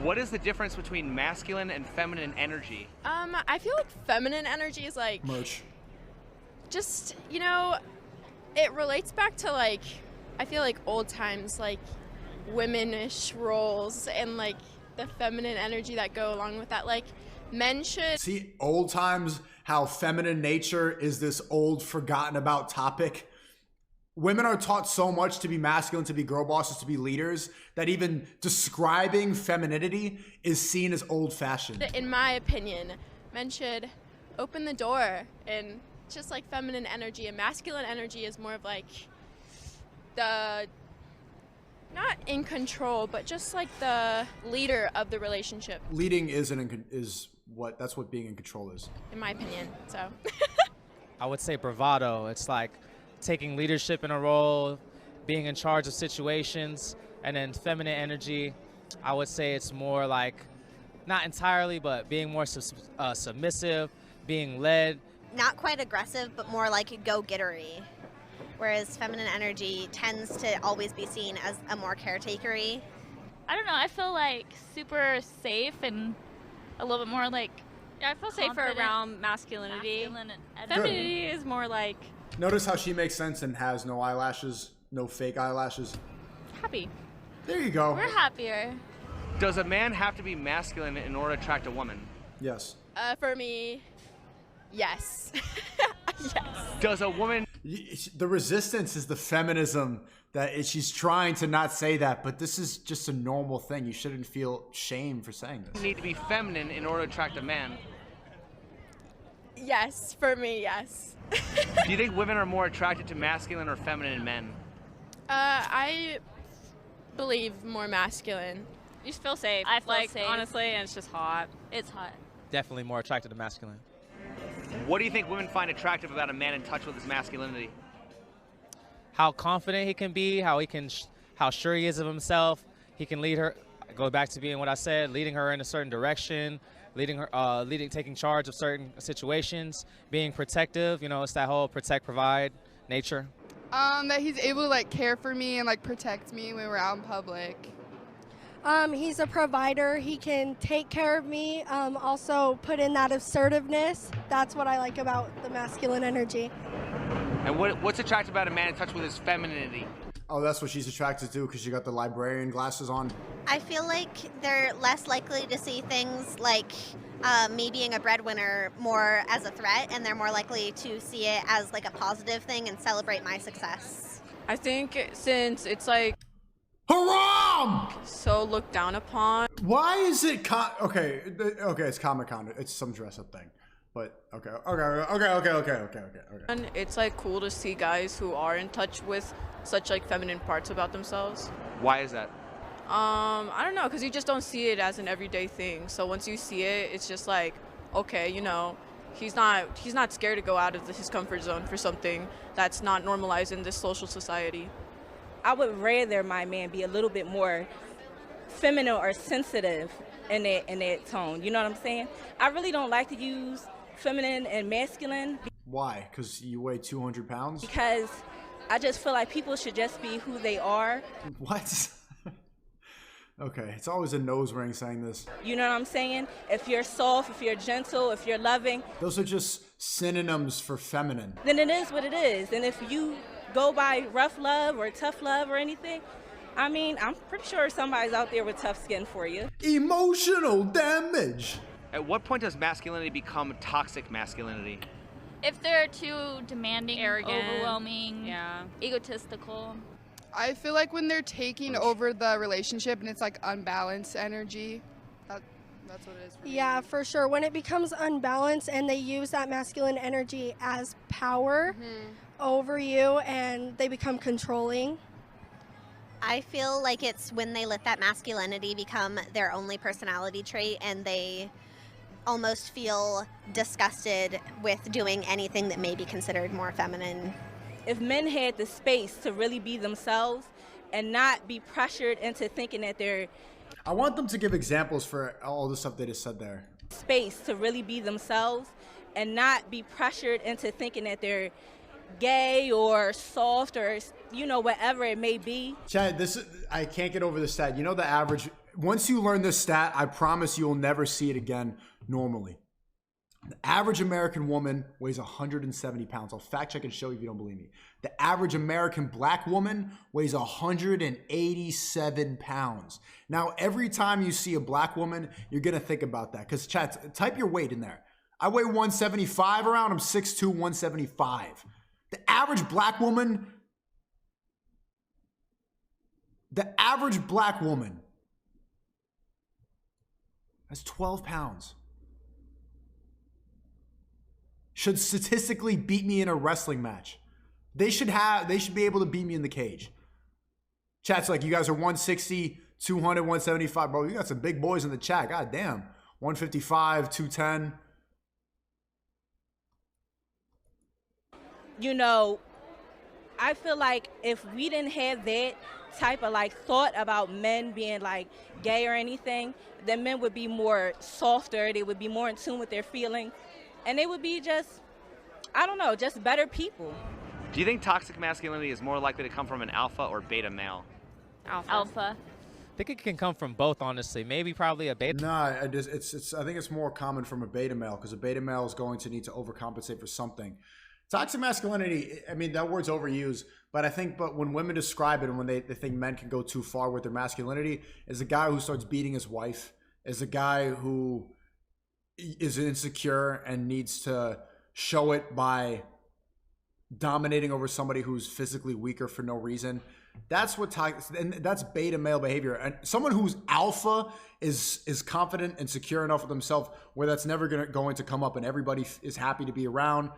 What is the difference between masculine and feminine energy? I feel like feminine energy is like Merch. just, it relates back to like, I feel like old times, like womanish roles and like the feminine energy that go along with that. Like men should See, old times, how feminine nature is this old, forgotten about topic. Women are taught so much to be masculine, to be girl bosses, to be leaders, that even describing femininity is seen as old fashioned. in my opinion, men should open the door and just like feminine energy and masculine energy is more of like the not in control, but just like the leader of the relationship, Leading that's what being in control is. in my opinion. So I would say bravado. It's like taking leadership in a role, being in charge of situations, and then feminine energy, I would say it's more like, not entirely, but being more submissive, being led. Not quite aggressive, but more like go-gettery. Whereas feminine energy tends to always be seen as a more caretakery. I don't know, I feel like super safe and a little bit more like I feel safer confident. around masculinity. Masculine and Femininity is more like Notice how she makes sense and has no eyelashes, no fake eyelashes. happy. There you go. we're happier. Does a man have to be masculine in order to attract a woman? Yes. for me, yes. Yes. Does a woman The resistance is the feminism she's trying to not say that, but this is just a normal thing. You shouldn't feel shame for saying this. need to be feminine in order to attract a man? Yes, for me, yes. Do you think women are more attracted to masculine or feminine men? I believe more masculine. You just feel safe. I feel like, safe. honestly, and it's just hot. It's hot. Definitely more attracted to masculine. What do you think women find attractive about a man in touch with his masculinity? How confident he can be, how sure he is of himself. He can lead her, go back to being what I said, leading her in a certain direction, taking charge of certain situations, being protective. It's that whole protect, provide nature. That he's able to like care for me and like protect me when we're out in public. He's a provider. He can take care of me, also put in that assertiveness. That's what I like about the masculine energy. And what's attractive about a man in touch with his femininity? Oh, that's what she's attracted to because she got the librarian glasses on. I feel like they're less likely to see things like me being a breadwinner more as a threat, and they're more likely to see it as like a positive thing and celebrate my success. I think since it's like Haram! so looked down upon, Why is it okay, it's Comic-Con. It's some dress-up thing. But okay. and it's like cool to see guys who are in touch with such like feminine parts about themselves. Why is that? I don't know, because you just don't see it as an everyday thing. So once you see it, it's just like, okay, he's not scared to go out of his comfort zone for something that's not normalized in this social society. I would rather my man be a little bit more feminine or sensitive in that tone. You know what I'm saying? I really don't like to use feminine and masculine. Why? Because you weigh 200 pounds? Because I just feel like people should just be who they are. What? Okay, it's always a nose ring saying this. You know what I'm saying? If you're soft, if you're gentle, if you're loving, Those are just synonyms for feminine. then it is what it is. And if you go by rough love or tough love or anything, I mean, I'm pretty sure somebody's out there with tough skin for you. Emotional damage. At what point does masculinity become toxic masculinity? If they're too demanding, Arrogant. overwhelming, Yeah. egotistical. I feel like when they're taking over the relationship and it's like unbalanced energy, that's what it is for me. Yeah, for sure. When it becomes unbalanced and they use that masculine energy as power over you and they become controlling. I feel like it's when they let that masculinity become their only personality trait and they almost feel disgusted with doing anything that may be considered more feminine. If men had the space to really be themselves and not be pressured into thinking that they're I want them to give examples for all the stuff they just said there. space to really be themselves and not be pressured into thinking that they're gay or soft or whatever it may be. Chad, I can't get over the stat. You know the average once you learn this stat, I promise you'll never see it again normally. The average American woman weighs 170 pounds. I'll fact check and show you if you don't believe me. The average American black woman weighs 187 pounds. Now, every time you see a black woman, you're going to think about that. Because, chat, type your weight in there. I weigh 175 around. I'm 6'2", 175. The average black woman has 12 pounds. Should statistically beat me in a wrestling match. They should be able to beat me in the cage. Chat's like, you guys are 160, 200, 175. Bro, you got some big boys in the chat. God damn. 155, 210. You know, I feel like if we didn't have that type of like thought about men being like gay or anything, then men would be more softer. They would be more in tune with their feelings. And they would be just, I don't know, just better people. Do you think toxic masculinity is more likely to come from an alpha or beta male? Alpha. I think it can come from both, honestly. Maybe probably a beta. Nah, I think it's more common from a beta male, because a beta male is going to need to overcompensate for something. Toxic masculinity, I mean, that word's overused, but when women describe it and when they think men can go too far with their masculinity, is a guy who starts beating his wife, is a guy who is insecure and needs to show it by dominating over somebody who's physically weaker for no reason. That's that's beta male behavior. And someone who's alpha is confident and secure enough with themselves where that's never going to come up, and everybody is happy to be around.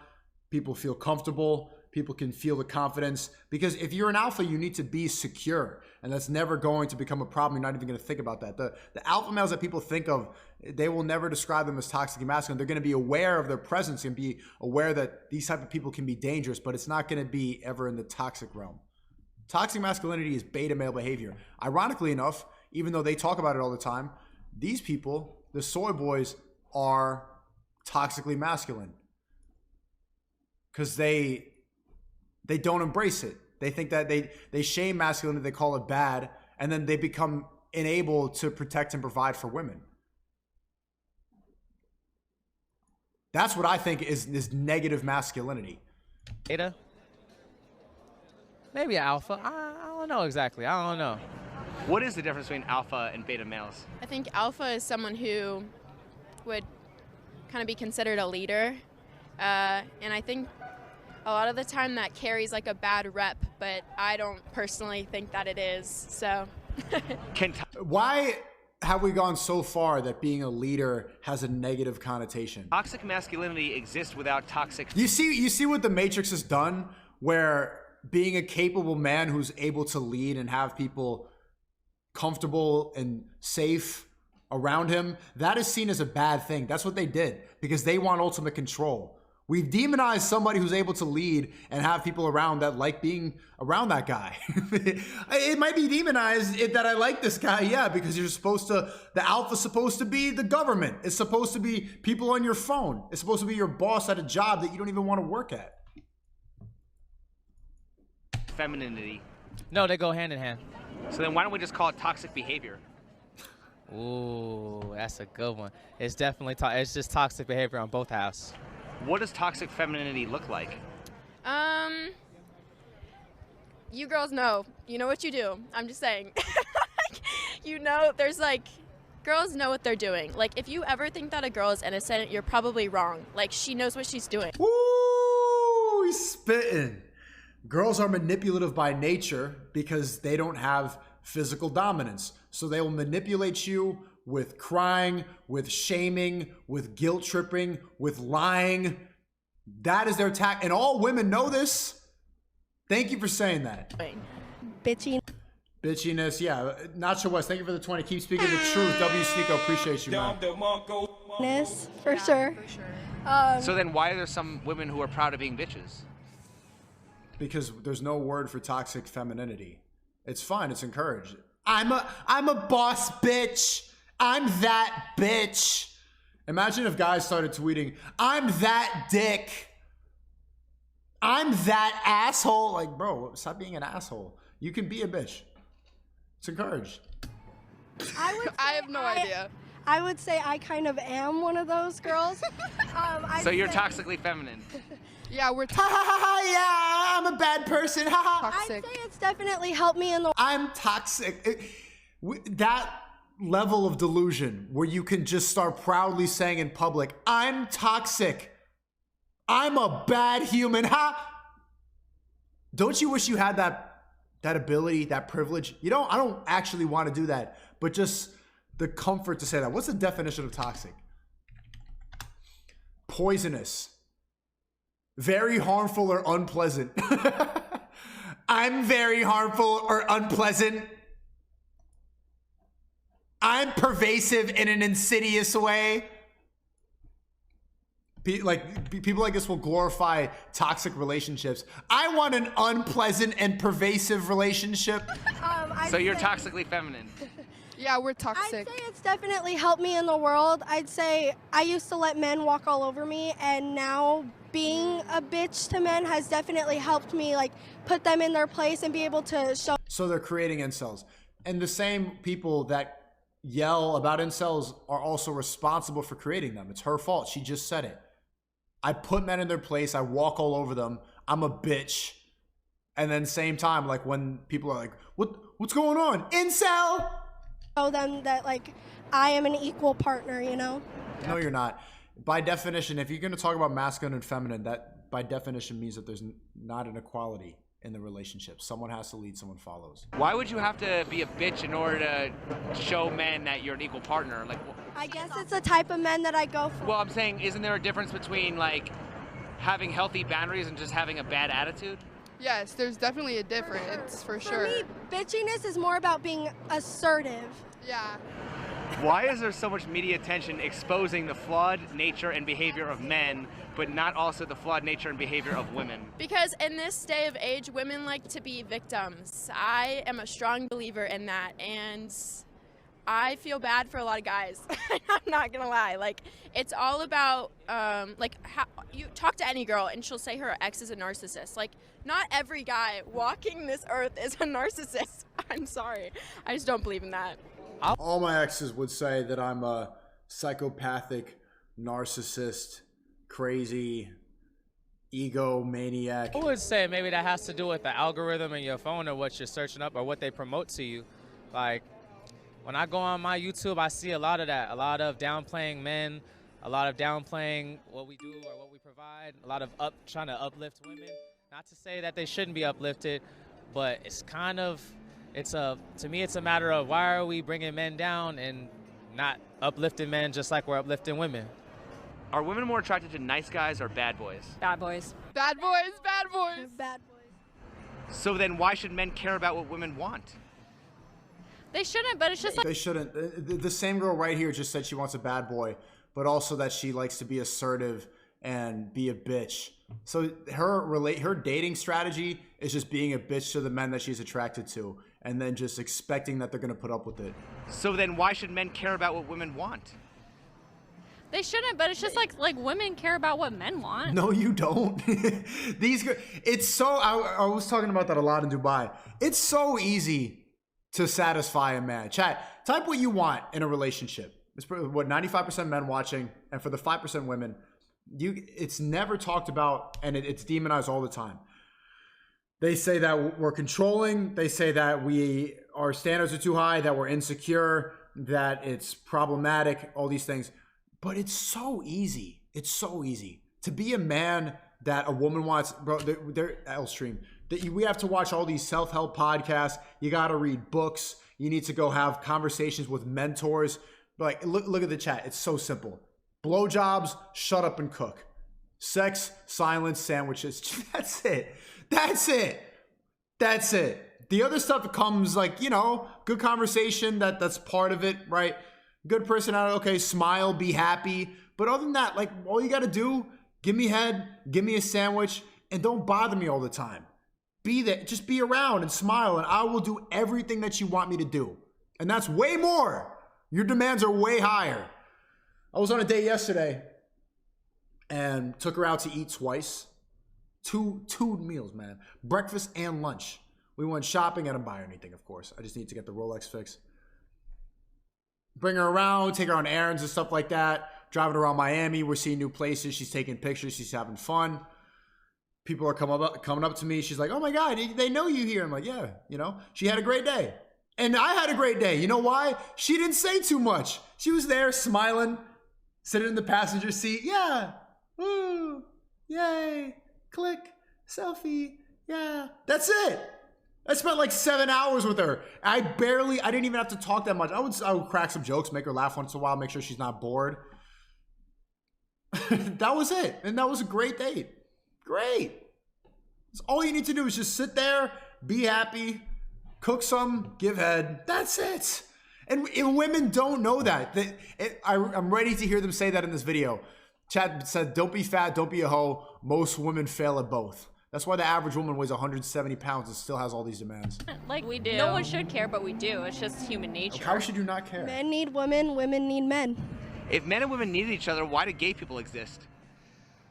People feel comfortable. People can feel the confidence, because if you're an alpha, you need to be secure, and that's never going to become a problem. You're not even going to think about that. The alpha males that people think of, they will never describe them as toxic and masculine. They're going to be aware of their presence and be aware that these type of people can be dangerous, but it's not going to be ever in the toxic realm. Toxic masculinity is beta male behavior. Ironically enough, even though they talk about it all the time, these people, the soy boys, are toxically masculine, because they don't embrace it. They think that they shame masculinity, they call it bad, and then they become unable to protect and provide for women. That's what I think is negative masculinity. Beta? Maybe alpha. I don't know exactly. I don't know. What is the difference between alpha and beta males? I think alpha is someone who would kind of be considered a leader. And I think a lot of the time that carries like a bad rep, but I don't personally think that it is. So why have we gone so far that being a leader has a negative connotation? Toxic masculinity exists without toxic. You see what the Matrix has done, where being a capable man who's able to lead and have people comfortable and safe around him, that is seen as a bad thing. That's what they did, because they want ultimate control. We've demonized somebody who's able to lead and have people around that like being around that guy. It might be demonized that I like this guy, yeah, because the alpha's supposed to be the government. It's supposed to be people on your phone. It's supposed to be your boss at a job that you don't even want to work at. Femininity. No, they go hand in hand. So then why don't we just call it toxic behavior? Ooh, that's a good one. It's definitely it's just toxic behavior on both halves. What does toxic femininity look like? You girls know. You know what you do. I'm just saying. You know, there's like, girls know what they're doing. Like, if you ever think that a girl is innocent, you're probably wrong. Like, she knows what she's doing. Woo, he's spitting. Girls are manipulative by nature because they don't have physical dominance. So they will manipulate you with crying, with shaming, with guilt tripping, with lying. That is their attack. And all women know this. Thank you for saying that. Bitchiness, yeah. Nacho West, thank you for the 20. Keep speaking the truth. W. Sneako, appreciate you, man. For sure. So then why are there some women who are proud of being bitches? Because there's no word for toxic femininity. It's fine. It's encouraged. I'm a boss bitch. I'm that bitch. Imagine if guys started tweeting, I'm that dick. I'm that asshole. Like, bro, stop being an asshole. You can be a bitch. It's encouraged. I have no idea. I would say I kind of am one of those girls. So you're toxically feminine. Yeah, we're Ha ha ha ha! Yeah, I'm a bad person. Ha ha. I'd say it's definitely helped me in the. I'm toxic. That level of delusion where you can just start proudly saying in public, "I'm toxic. I'm a bad human." Ha! Don't you wish you had that ability, that privilege? I don't actually want to do that, but just the comfort to say that. What's the definition of toxic? Poisonous. Very harmful or unpleasant. I'm very harmful or unpleasant. I'm pervasive in an insidious way. People like this will glorify toxic relationships. I want an unpleasant and pervasive relationship. So you're toxically feminine. Yeah, we're toxic. I'd say it's definitely helped me in the world. I'd say I used to let men walk all over me, and now being a bitch to men has definitely helped me like put them in their place and be able to show. So they're creating incels. And the same people that yell about incels are also responsible for creating them. It's her fault. She just said it. I put men in their place. I walk all over them. I'm a bitch. And then same time, like when people are like, what's going on? Incel! Show them that like I am an equal partner, you know? No, you're not. By definition, if you're going to talk about masculine and feminine, that by definition means that there's not an equality in the relationship. Someone has to lead, someone follows. Why would you have to be a bitch in order to show men that you're an equal partner? Like, I guess it's the type of men that I go for. well, I'm saying, isn't there a difference between like having healthy boundaries and just having a bad attitude? Yes, there's definitely a difference for sure. For me, bitchiness is more about being assertive. Yeah. Why is there so much media attention exposing the flawed nature and behavior of men, but not also the flawed nature and behavior of women? Because in this day of age, women like to be victims. I am a strong believer in that, and I feel bad for a lot of guys. I'm not gonna lie. Like, it's all about like how you talk to any girl and she'll say her ex is a narcissist. Like, not every guy walking this earth is a narcissist. I'm sorry. I just don't believe in that. All my exes would say that I'm a psychopathic, narcissist, crazy, egomaniac. I would say maybe that has to do with the algorithm in your phone or what you're searching up or what they promote to you. Like, when I go on my YouTube, I see a lot of that, a lot of downplaying men, a lot of downplaying what we do or what we provide, a lot of trying to uplift women. Not to say that they shouldn't be uplifted, but it's kind of, to me, it's a matter of why are we bringing men down and not uplifting men just like we're uplifting women. Are women more attracted to nice guys or bad boys? Bad boys. Bad boys, bad boys. Bad boys. So then why should men care about what women want? They shouldn't, but it's just like They shouldn't. The same girl right here just said she wants a bad boy, but also that she likes to be assertive and be a bitch. So her dating strategy is just being a bitch to the men that she's attracted to, and then just expecting that they're going to put up with it. So then why should men care about what women want? they shouldn't, but it's just like women care about what men want. No, you don't. It's so, I was talking about that a lot in Dubai. It's so easy to satisfy a man. Chat, type what you want in a relationship. It's what 95% men watching, and for the 5% women, it's never talked about, and it's demonized all the time. They say that we're controlling. They say that our standards are too high, that we're insecure, that it's problematic, all these things. But it's so easy. It's so easy to be a man that a woman wants. Bro, they're L-stream. We have to watch all these self-help podcasts. You got to read books. You need to go have conversations with mentors. Like, look at the chat. It's so simple. Blowjobs, shut up and cook. Sex, silence, sandwiches. That's it. That's it. That's it. The other stuff comes like, good conversation. That's part of it, right? Good personality. Okay, smile, be happy. But other than that, like, all you got to do, give me head, give me a sandwich, and don't bother me all the time. Be there. Just be around and smile, and I will do everything that you want me to do. And that's way more. Your demands are way higher. I was on a date yesterday and took her out to eat twice. Two meals, man. Breakfast and lunch. We went shopping. I didn't buy her anything, of course. I just need to get the Rolex fix. bring her around, take her on errands and stuff like that. Driving around Miami, we're seeing new places. She's taking pictures. She's having fun. People are coming up to me. She's like, "Oh my God, they know you here." I'm like, "Yeah, you know." She had a great day, and I had a great day. You know why? She didn't say too much. She was there smiling, sitting in the passenger seat. Yeah, woo, yay, click, selfie. Yeah, that's it. I spent like 7 hours with her. I didn't even have to talk that much. I would crack some jokes, make her laugh once in a while, make sure she's not bored. That was it. And that was a great date. Great. All you need to do is just sit there, be happy, cook some, give head. That's it. And women don't know that. I'm ready to hear them say that in this video. Chad said, "Don't be fat, don't be a hoe. Most women fail at both." That's why the average woman weighs 170 pounds and still has all these demands. Like, we do. No one should care, but we do. It's just human nature. How should you not care? Men need women, women need men. If men and women needed each other, why do gay people exist?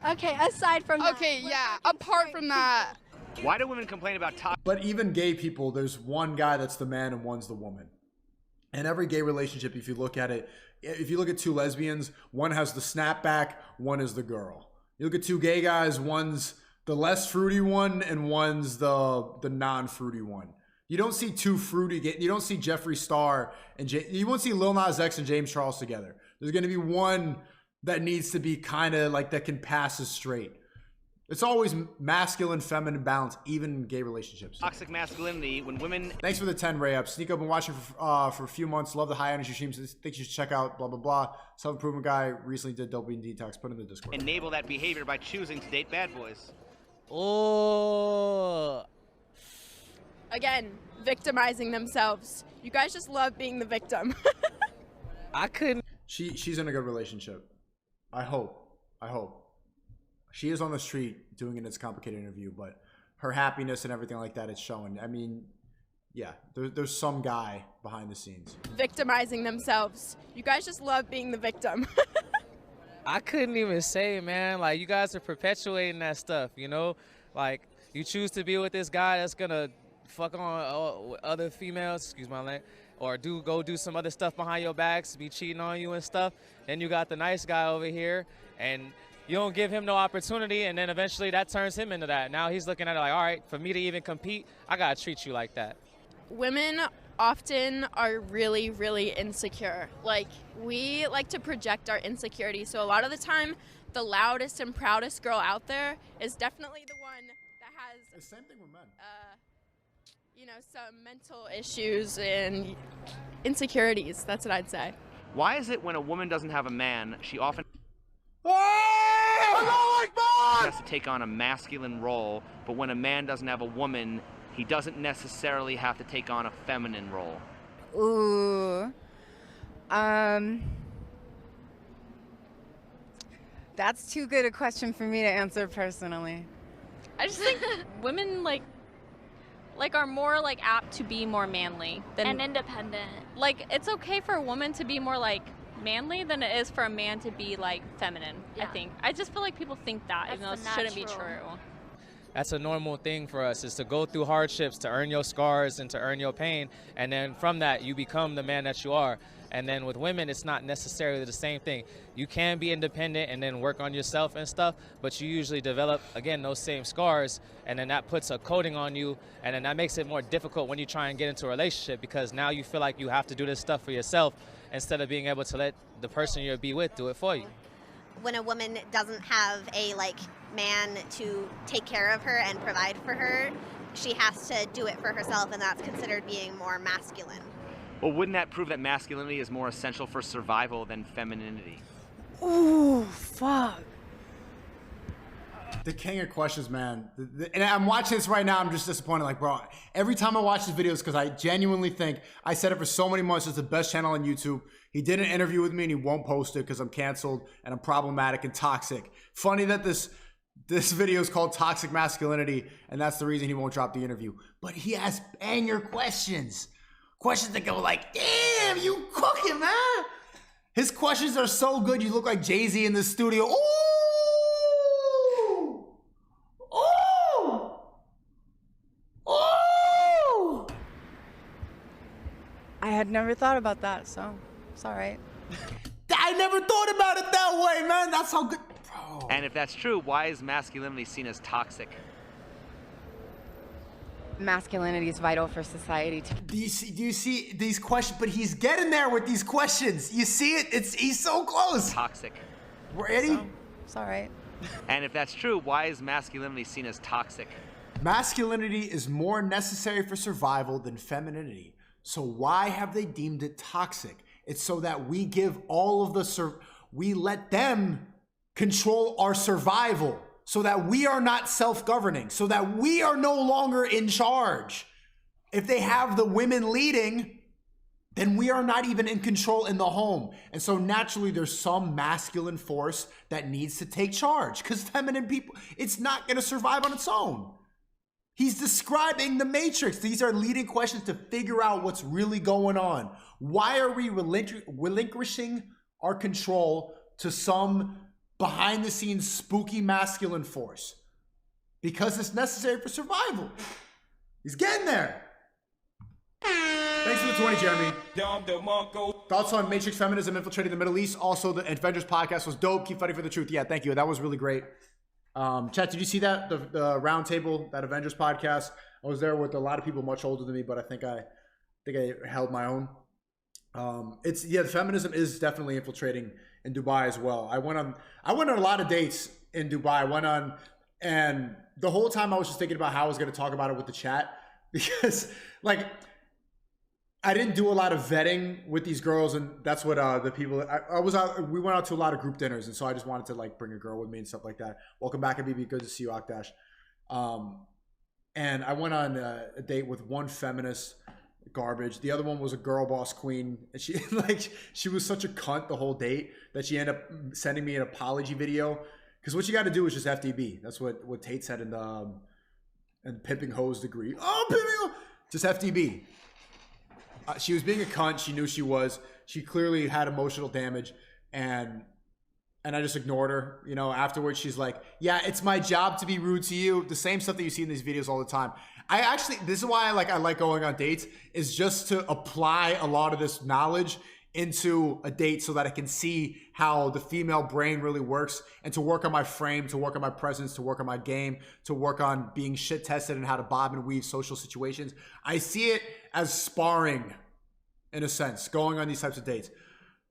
Okay, aside from that. Okay, yeah, apart from that. Why do women complain about toxic? But even gay people, there's one guy that's the man and one's the woman. And every gay relationship, if you look at it, if you look at two lesbians, one has the snapback, one is the girl. You look at two gay guys, one's the less fruity one and one's the non-fruity one. You don't see two fruity, you don't see Jeffree Star and you won't see Lil Nas X and James Charles together. There's going to be one that needs to be kind of like that can pass as straight. It's always masculine, feminine balance, even in gay relationships. Toxic masculinity when women... Thanks for the 10 Ray-ups. Sneako, been watching for a few months. Love the high energy streams. Think you should check out blah, blah, blah. Self-improvement guy recently did dopamine detox. Put in the Discord. Enable that behavior by choosing to date bad boys. Oh. Again, victimizing themselves. You guys just love being the victim. I couldn't. She's in a good relationship. I hope. She is on the street doing an It's Complicated interview, but her happiness and everything like that, it's showing. I mean, yeah, there's some guy behind the scenes. Victimizing themselves. You guys just love being the victim. I couldn't even say, man. Like, you guys are perpetuating that stuff, you know? Like, you choose to be with this guy that's gonna fuck on other females, excuse my language, or go do some other stuff behind your backs, be cheating on you and stuff. Then you got the nice guy over here, and you don't give him no opportunity, and then eventually that turns him into that. Now he's looking at it like, all right, for me to even compete, I gotta treat you like that. Women often are really, really insecure. Like, we like to project our insecurities. So a lot of the time, the loudest and proudest girl out there is definitely the one that has... The same thing with men. You know, some mental issues and insecurities. That's what I'd say. Why is it when a woman doesn't have a man, she often has to take on a masculine role, but when a man doesn't have a woman, he doesn't necessarily have to take on a feminine role? Ooh. That's too good a question for me to answer personally. I just think women like are more like apt to be more manly than and independent. Like, it's okay for a woman to be more like manly than it is for a man to be like feminine. Yeah. I think. I just feel like people think that, even though it shouldn't be true. That's a normal thing for us, is to go through hardships, to earn your scars and to earn your pain, and then from that you become the man that you are. And then with women, it's not necessarily the same thing. You can be independent and then work on yourself and stuff, but you usually develop, again, those same scars, and then that puts a coating on you, and then that makes it more difficult when you try and get into a relationship, because now you feel like you have to do this stuff for yourself instead of being able to let the person you'll be with do it for you. When a woman doesn't have a man to take care of her and provide for her, she has to do it for herself, and that's considered being more masculine. Well, wouldn't that prove that masculinity is more essential for survival than femininity? Ooh, fuck. The king of questions, man. And I'm watching this right now. I'm just disappointed. Like, bro, every time I watch these videos, because I genuinely think I said it for so many months, it's the best channel on YouTube. He did an interview with me and he won't post it because I'm canceled and I'm problematic and toxic. Funny that this video is called Toxic Masculinity, and that's the reason he won't drop the interview. But he has banger questions. Questions that go like, damn, you cooking, man. His questions are so good, you look like Jay-Z in the studio. Ooh! Ooh! Ooh! I had never thought about that, so. it's all right. I never thought about it that way, man. That's how good. Bro. And if that's true, why is masculinity seen as toxic? Masculinity is vital for society. Do you see these questions? But he's getting there with these questions. You see it? He's so close. Toxic. Ready? It's all right. And if that's true, why is masculinity seen as toxic? Masculinity is more necessary for survival than femininity. So why have they deemed it toxic? It's so that we give all of we let them control our survival, so that we are not self-governing, so that we are no longer in charge. If they have the women leading, then we are not even in control in the home. And so naturally there's some masculine force that needs to take charge, because feminine people, it's not gonna survive on its own. He's describing the matrix. These are leading questions to figure out what's really going on. Why are we relinquishing our control to some behind the scenes spooky masculine force? Because it's necessary for survival. He's getting there. Thanks for the 20, Jeremy. Thoughts on Matrix feminism infiltrating the Middle East? Also, the Avengers podcast was dope. Keep fighting for the truth. Yeah, thank you. That was really great. Chat, did you see that? The round table, that Avengers podcast? I was there with a lot of people much older than me, but I think I held my own. The feminism is definitely infiltrating in Dubai as well. I went on a lot of dates in Dubai. And the whole time I was just thinking about how I was going to talk about it with the chat, because like I didn't do a lot of vetting with these girls, and that's what the people we went out to a lot of group dinners, and so I just wanted to like bring a girl with me and stuff like that. Welcome back, Abibi. Good to see you, Akdash. And I went on a date with one feminist garbage. The other one was a girl boss queen, and she was such a cunt the whole date that she ended up sending me an apology video, because what you got to do is just FDB. That's what Tate said in the pimping hoes degree. Oh, pimping, just FDB. She was being a cunt. She knew she was. She clearly had emotional damage, and I just ignored her. You know, afterwards she's like, "Yeah, it's my job to be rude to you." The same stuff that you see in these videos all the time. This is why I like going on dates, is just to apply a lot of this knowledge into a date so that I can see how the female brain really works, and to work on my frame, to work on my presence, to work on my game, to work on being shit tested and how to bob and weave social situations. I see it as sparring, in a sense, going on these types of dates.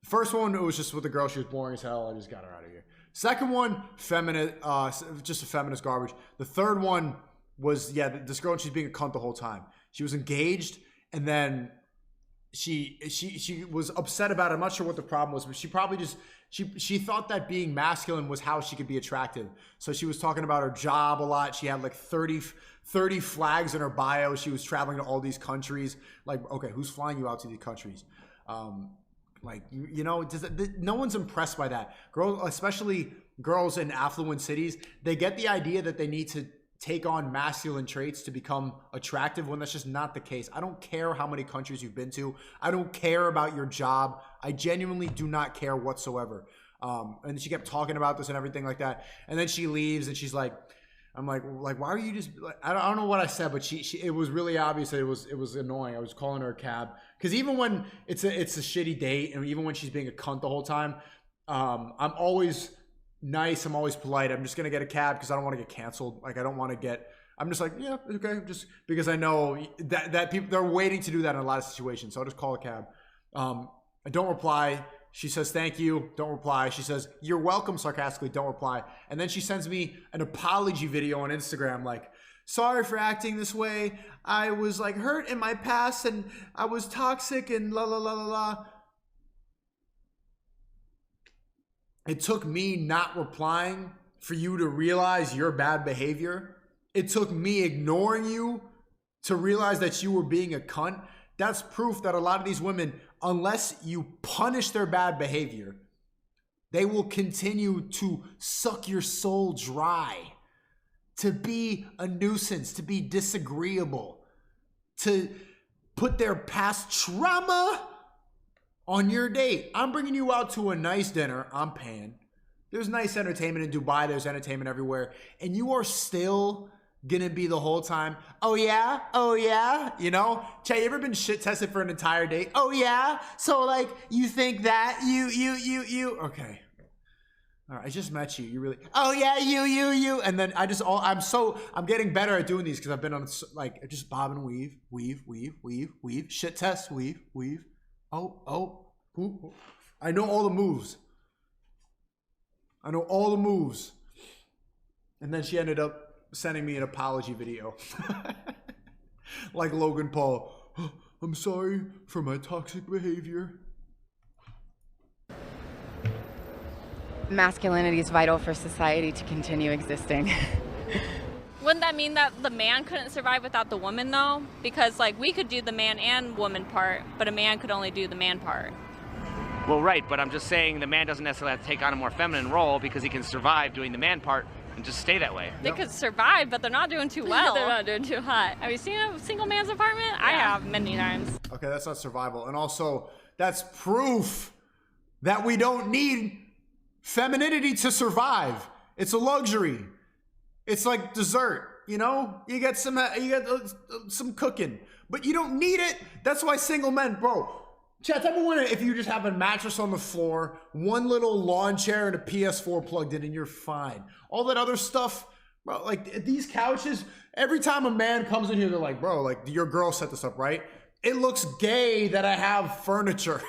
The first one, it was just with a girl. She was boring as hell. I just got her out of here. Second one, just a feminist garbage. The third one was, this girl, she's being a cunt the whole time. She was engaged, and then she was upset about it. I'm not sure what the problem was, but she probably just she thought that being masculine was how she could be attractive. So she was talking about her job a lot. She had like 30 flags in her bio. She was traveling to all these countries. Like, okay, who's flying you out to these countries? No one's impressed by that. Girls, especially girls in affluent cities, they get the idea that they need to take on masculine traits to become attractive, when that's just not the case. I don't care how many countries you've been to. I don't care about your job. I genuinely do not care whatsoever. And she kept talking about this and everything like that. And then she leaves, and she's like, I'm like, why are you just, I don't know what I said, but it was really obvious that it was annoying. I was calling her a cab. Because even when it's a shitty date, and even when she's being a cunt the whole time, I'm always nice. I'm always polite. I'm just going to get a cab because I don't want to get canceled. Like, I don't want to get, I'm just like, yeah, okay. Just because I know that people, they're waiting to do that in a lot of situations. So I'll just call a cab. I don't reply. She says, thank you. Don't reply. She says, you're welcome, sarcastically. Don't reply. And then she sends me an apology video on Instagram, like, sorry for acting this way. I was like hurt in my past, and I was toxic, and la la la la la. It took me not replying for you to realize your bad behavior. It took me ignoring you to realize that you were being a cunt. That's proof that a lot of these women, unless you punish their bad behavior, they will continue to suck your soul dry, to be a nuisance, to be disagreeable, to put their past trauma on your date. I'm bringing you out to a nice dinner. I'm paying. There's nice entertainment in Dubai. There's entertainment everywhere. And you are still gonna be the whole time, oh yeah, you know? Chay, you ever been shit tested for an entire day? Oh yeah? So like, you think that, you, okay. All right, I just met you. You really, oh yeah, you. And then I'm getting better at doing these because I've been on like, just bob and weave, shit test, weave. Oh, ooh. I know all the moves. And then she ended up sending me an apology video. Like Logan Paul. Oh, I'm sorry for my toxic behavior. Masculinity is vital for society to continue existing. Wouldn't that mean that the man couldn't survive without the woman, though? Because, like, we could do the man and woman part, but a man could only do the man part. Well, right, but I'm just saying the man doesn't necessarily have to take on a more feminine role because he can survive doing the man part and just stay that way. They could survive, but they're not doing too well. They're not doing too hot. Have you seen a single man's apartment? Yeah. I have many times. Okay, that's not survival. And also, that's proof that we don't need femininity to survive. It's a luxury. It's like dessert, you know? You get some cooking, but you don't need it. That's why single men, bro. Chat, tell me when if you just have a mattress on the floor, one little lawn chair and a PS4 plugged in and you're fine. All that other stuff, bro, like these couches, every time a man comes in here, they're like, bro, like your girl set this up, right? It looks gay that I have furniture.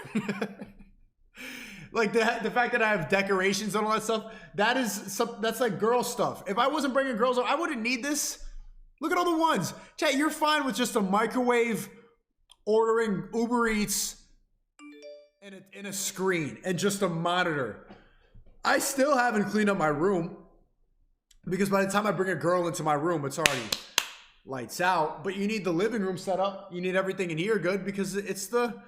Like the fact that I have decorations and all that stuff, that's like girl stuff. If I wasn't bringing girls up, I wouldn't need this. Look at all the ones. Chat, you're fine with just a microwave, ordering Uber Eats, and a screen, and just a monitor. I still haven't cleaned up my room because by the time I bring a girl into my room, it's already lights out. But you need the living room set up. You need everything in here good because it's the...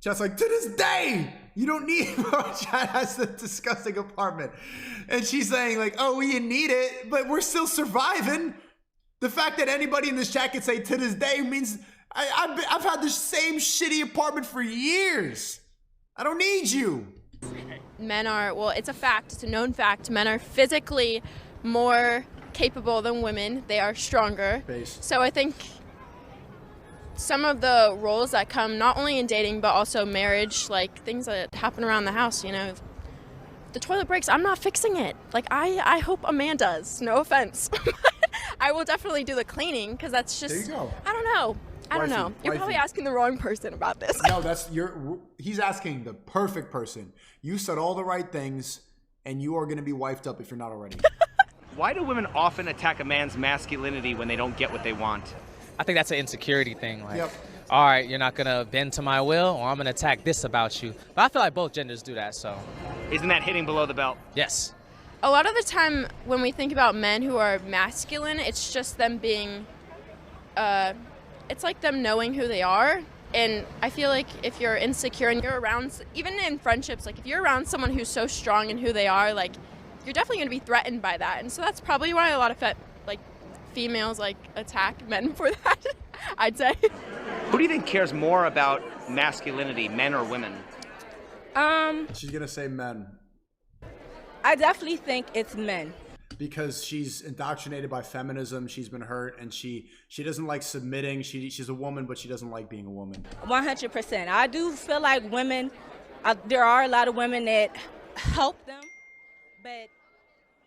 Chat's like, to this day, you don't need... Chat has the disgusting apartment. And she's saying like, oh, we didn't need it, but we're still surviving. The fact that anybody in this chat could say to this day means I've had the same shitty apartment for years. I don't need you. Men are, well, it's a fact, it's a known fact, men are physically more capable than women. They are stronger. Base. So I think some of the roles that come not only in dating but also marriage, like things that happen around the house, you know, the toilet breaks, I'm not fixing it. Like I hope a man does, no offense. I will definitely do the cleaning because that's just, there you go. I don't know. You're probably asking the wrong person about this. No, he's asking the perfect person. You said all the right things and you are going to be wifed up if you're not already. Why do women often attack a man's masculinity when they don't get what they want? I think that's an insecurity thing. Like, yep. All right, you're not going to bend to my will, or I'm going to attack this about you. But I feel like both genders do that, so. Isn't that hitting below the belt? Yes. A lot of the time when we think about men who are masculine, it's just them being, it's like them knowing who they are. And I feel like if you're insecure and you're around, even in friendships, like if you're around someone who's so strong in who they are, like you're definitely going to be threatened by that. And so that's probably why a lot of females like attack men for that, I'd say. Who do you think cares more about masculinity, men or women? She's going to say men. I definitely think it's men. Because she's indoctrinated by feminism, she's been hurt, and she doesn't like submitting. She's a woman, but she doesn't like being a woman. 100%. I do feel like women, there are a lot of women that help them, but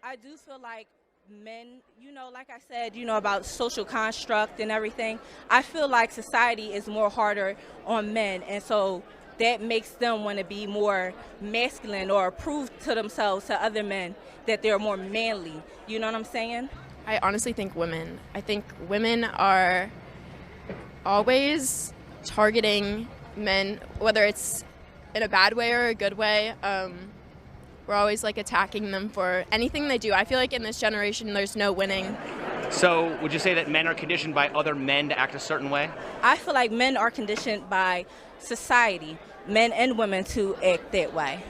I do feel like men, you know, like I said, you know, about social construct and everything, I feel like society is more harder on men, and so that makes them want to be more masculine or prove to themselves, to other men, that they're more manly. You know what I'm saying? I honestly think women. I think women are always targeting men, whether it's in a bad way or a good way. We're always like attacking them for anything they do. I feel like in this generation, there's no winning. So would you say that men are conditioned by other men to act a certain way? I feel like men are conditioned by society, men and women, to act that way.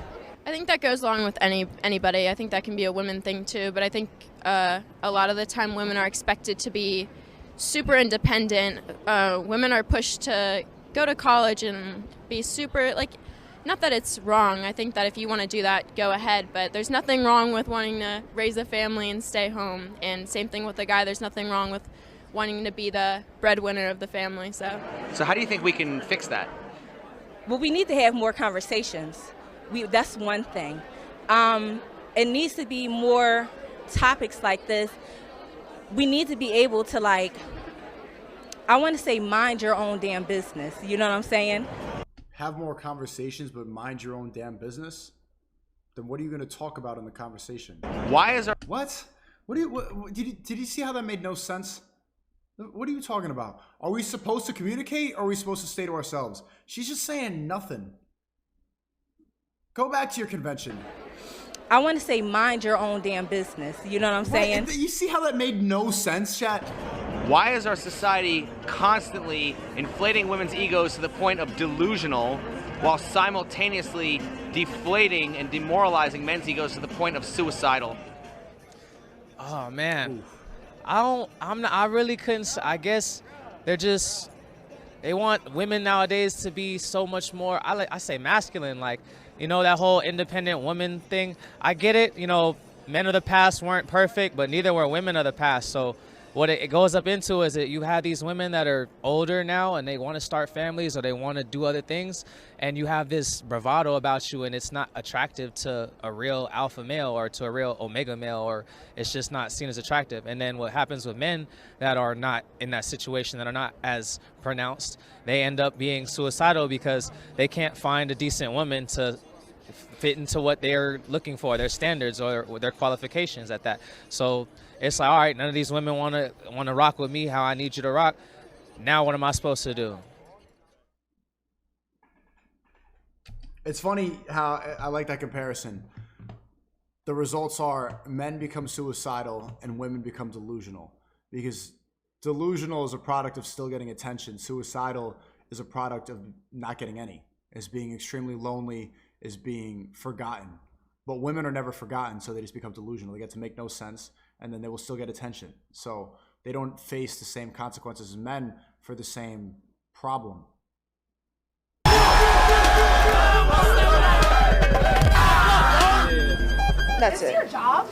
I think that goes along with anybody. I think that can be a women thing too, but I think a lot of the time women are expected to be super independent. Women are pushed to go to college and be super, like, not that it's wrong. I think that if you want to do that, go ahead. But there's nothing wrong with wanting to raise a family and stay home. And same thing with the guy. There's nothing wrong with wanting to be the breadwinner of the family. So how do you think we can fix that? Well, we need to have more conversations. That's one thing. It needs to be more topics like this. We need to be able to, like, I want to say, mind your own damn business. You know what I'm saying? Have more conversations, but mind your own damn business? Then what are you going to talk about in the conversation? Why is our... What? Did you see how that made no sense? What are you talking about? Are we supposed to communicate, or are we supposed to stay to ourselves? She's just saying nothing. Go back to your convention. I want to say mind your own damn business. You know what I'm saying? You see how that made no sense, chat? Why is our society constantly inflating women's egos to the point of delusional while simultaneously deflating and demoralizing men's egos to the point of suicidal? Oh man. I really couldn't. I guess they want women nowadays to be so much more, I say masculine, like, you know, that whole independent woman thing. I get it, you know, men of the past weren't perfect, but neither were women of the past. So what it goes up into is that you have these women that are older now and they want to start families or they want to do other things, and you have this bravado about you, and it's not attractive to a real alpha male or to a real omega male, or it's just not seen as attractive. And then what happens with men that are not in that situation, that are not as pronounced, they end up being suicidal because they can't find a decent woman to fit into what they're looking for, their standards or their qualifications at that. So it's like, all right, none of these women want to rock with me how I need you to rock. Now what am I supposed to do? It's funny how I like that comparison. The results are men become suicidal and women become delusional, because delusional is a product of still getting attention. Suicidal is a product of not getting any, is being extremely lonely, is being forgotten. But women are never forgotten, so they just become delusional. They get to make no sense, and then they will still get attention. So they don't face the same consequences as men for the same problem. That's it. Your job?